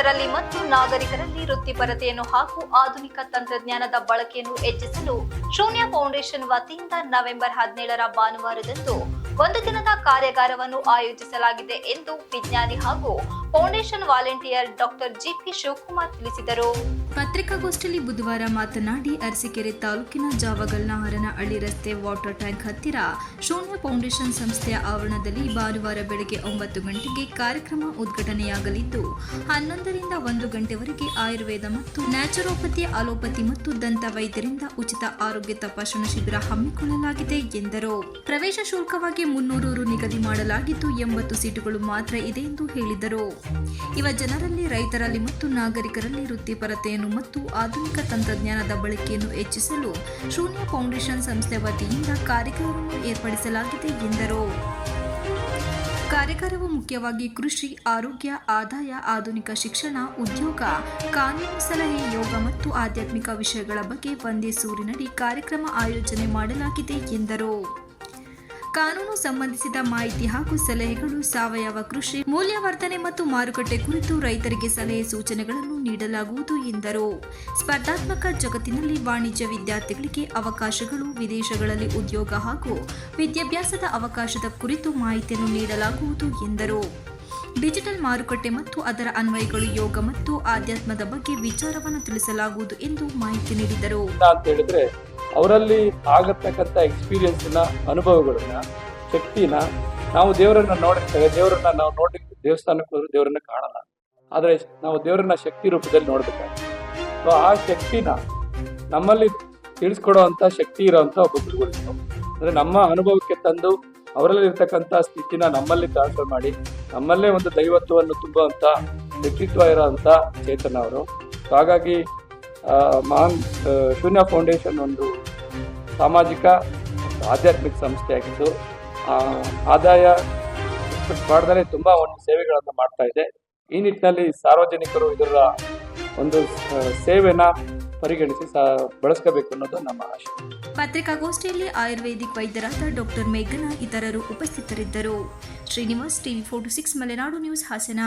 ರೈತರಲ್ಲಿ ಮತ್ತು ನಾಗರಿಕರಲ್ಲಿ ವೃತ್ತಿಪರತೆಯನ್ನು ಹಾಗೂ ಆಧುನಿಕ ತಂತ್ರಜ್ಞಾನದ ಬಳಕೆಯನ್ನು ಹೆಚ್ಚಿಸಲು ಶೂನ್ಯ ಫೌಂಡೇಶನ್ ವತಿಯಿಂದ ನವೆಂಬರ್ 17ರ ಭಾನುವಾರದಂದು ಒಂದು ದಿನದ ಕಾರ್ಯಾಗಾರವನ್ನು ಆಯೋಜಿಸಲಾಗಿದೆ ಎಂದು ವಿಜ್ಞಾನಿ ಹಾಗೂ foundation volunteer doctor GP Shivakumar ತಿಳಿಸಿದರು. ಪತ್ರಿಕಾಗೋಷ್ಠಿಯಲ್ಲಿ ಬುಧವಾರ ಮಾತನಾಡಿ ಅರಸೀಕೆರೆ ತಾಲೂಕಿನ ಜಾವಗಲ್ನ ಹರನಹಳ್ಳಿ ರಸ್ತೆ ವಾಟರ್ ಟ್ಯಾಂಕ್ ಹತ್ತಿರ ಶೂನ್ಯ ಫೌಂಡೇಶನ್ ಸಂಸ್ಥೆಯ ಆವರಣದಲ್ಲಿ ಭಾನುವಾರ ಬೆಳಗ್ಗೆ 9 ಗಂಟೆಗೆ ಕಾರ್ಯಕ್ರಮ ಉದ್ಘಾಟನೆಯಾಗಲಿದ್ದು 11ರಿಂದ 1 ಗಂಟೆವರೆಗೆ ಆಯುರ್ವೇದ ಮತ್ತು ನ್ಯಾಚುರೋಪತಿ, ಅಲೋಪತಿ ಮತ್ತು ದಂತ ವೈದ್ಯರಿಂದ ಉಚಿತ ಆರೋಗ್ಯ ತಪಾಸಣಾ ಶಿಬಿರ ಹಮ್ಮಿಕೊಳ್ಳಲಾಗಿದೆ ಎಂದರು. ಪ್ರವೇಶ ಶುಲ್ಕವಾಗಿ 300 ರು ನಿಗದಿ ಮಾಡಲಾಗಿದ್ದು 80 ಸೀಟುಗಳು ಮಾತ್ರ ಇದೆ ಎಂದು ಹೇಳಿದರು. ಯುವ ಜನರಲ್ಲಿ, ರೈತರಲ್ಲಿ ಮತ್ತು ನಾಗರಿಕರಲ್ಲಿ ವೃತ್ತಿಪರತೆಯನ್ನು ಮತ್ತು ಆಧುನಿಕ ತಂತ್ರಜ್ಞಾನದ ಬಳಕೆಯನ್ನು ಹೆಚ್ಚಿಸಲು ಶೂನ್ಯ ಫೌಂಡೇಶನ್ ಸಂಸ್ಥೆ ವತಿಯಿಂದ ಕಾರ್ಯಕ್ರಮವನ್ನು ಏರ್ಪಡಿಸಲಾಗಿದೆ ಎಂದರು. ಕಾರ್ಯಾಗಾರವು ಮುಖ್ಯವಾಗಿ ಕೃಷಿ, ಆರೋಗ್ಯ, ಆದಾಯ, ಆಧುನಿಕ ಶಿಕ್ಷಣ, ಉದ್ಯೋಗ, ಕಾನೂನು ಸಲಹೆ, ಯೋಗ ಮತ್ತು ಆಧ್ಯಾತ್ಮಿಕ ವಿಷಯಗಳ ಬಗ್ಗೆ ಒಂದೇ ಸೂರಿನಡಿ ಕಾರ್ಯಕ್ರಮ ಆಯೋಜನೆ ಮಾಡಲಾಗಿದೆ ಎಂದರು. ಕಾನೂನು ಸಂಬಂಧಿಸಿದ ಮಾಹಿತಿ ಹಾಗೂ ಸಲಹೆಗಳು, ಸಾವಯವ ಕೃಷಿ, ಮೌಲ್ಯವರ್ಧನೆ ಮತ್ತು ಮಾರುಕಟ್ಟೆ ಕುರಿತು ರೈತರಿಗೆ ಸಲಹೆ ಸೂಚನೆಗಳನ್ನು ನೀಡಲಾಗುವುದು ಎಂದರು. ಸ್ಪರ್ಧಾತ್ಮಕ ಜಗತ್ತಿನಲ್ಲಿ ವಾಣಿಜ್ಯ ವಿದ್ಯಾರ್ಥಿಗಳಿಗೆ ಅವಕಾಶಗಳು, ವಿದೇಶಗಳಲ್ಲಿ ಉದ್ಯೋಗ ಹಾಗೂ ವಿದ್ಯಾಭ್ಯಾಸದ ಅವಕಾಶದ ಕುರಿತು ಮಾಹಿತಿಯನ್ನು ನೀಡಲಾಗುವುದು ಎಂದರು. ಡಿಜಿಟಲ್ ಮಾರುಕಟ್ಟೆ ಮತ್ತು ಅದರ ಅನ್ವಯಗಳು, ಯೋಗ ಮತ್ತು ಆಧ್ಯಾತ್ಮದ ಬಗ್ಗೆ ವಿಚಾರವನ್ನು ತಿಳಿಸಲಾಗುವುದು ಎಂದು ಮಾಹಿತಿ ನೀಡಿದರು. ಅವರಲ್ಲಿ ಆಗತಕ್ಕಂಥ ಎಕ್ಸ್ಪೀರಿಯನ್ಸ್ನ, ಅನುಭವಗಳನ್ನ, ಶಕ್ತಿನ ನಾವು ದೇವರನ್ನ ನೋಡಿರ್ತೇವೆ. ದೇವರನ್ನ ನಾವು ನೋಡಿ ದೇವಸ್ಥಾನಕ್ಕೆ ಹೋದ್ರೆ ದೇವರನ್ನ ಕಾಣಲ್ಲ, ಆದರೆ ನಾವು ದೇವರನ್ನ ಶಕ್ತಿ ರೂಪದಲ್ಲಿ ನೋಡ್ಬೇಕಾಗುತ್ತೆ. ಸೊ ಆ ಶಕ್ತಿನ ನಮ್ಮಲ್ಲಿ ತಿಳಿಸ್ಕೊಡುವಂಥ ಶಕ್ತಿ ಇರೋವಂಥ ಒಬ್ಬ ಗುರುಗಳಿದ್ರು. ಅಂದರೆ ನಮ್ಮ ಅನುಭವಕ್ಕೆ ತಂದು ಅವರಲ್ಲಿ ಇರ್ತಕ್ಕಂಥ ಸ್ಥಿತಿನ ನಮ್ಮಲ್ಲಿ ಟ್ರಾನ್ಸ್ಫರ್ ಮಾಡಿ ನಮ್ಮಲ್ಲೇ ಒಂದು ದೈವತ್ವವನ್ನು ತುಂಬುವಂಥ ವ್ಯಕ್ತಿತ್ವ ಇರೋವಂಥ ಚೇತನ ಅವರು. ಸೊ ಹಾಗಾಗಿ ಮಹಾನ್ ಶೂನ್ಯ ಫೌಂಡೇಶನ್ ಒಂದು ಸಾಮಾಜಿಕ ಮತ್ತು ಆಧ್ಯಾತ್ಮಿಕ ಸಂಸ್ಥೆಯಾಗಿದ್ದು ಆದಾಯ ಮಾಡದೇ ತುಂಬ ಒಂದು ಸೇವೆಗಳನ್ನು ಮಾಡ್ತಾ ಇದೆ. ಈ ನಿಟ್ಟಿನಲ್ಲಿ ಸಾರ್ವಜನಿಕರು ಇದರ ಒಂದು ಸೇವೆನ ಪರಿಗಣಿಸಿ ಬಳಸಬೇಕು ಅನ್ನೋದು ನಮ್ಮ ಆಶೆ. ಪತ್ರಿಕಾಗೋಷ್ಠಿಯಲ್ಲಿ ಆಯುರ್ವೇದಿಕ್ ವೈದ್ಯರಾದ ಡಾಕ್ಟರ್ ಮೇಘನಾ ಇತರರು ಉಪಸ್ಥಿತರಿದ್ದರು. Srinivas, TV 46 Malenadu news, Hassan.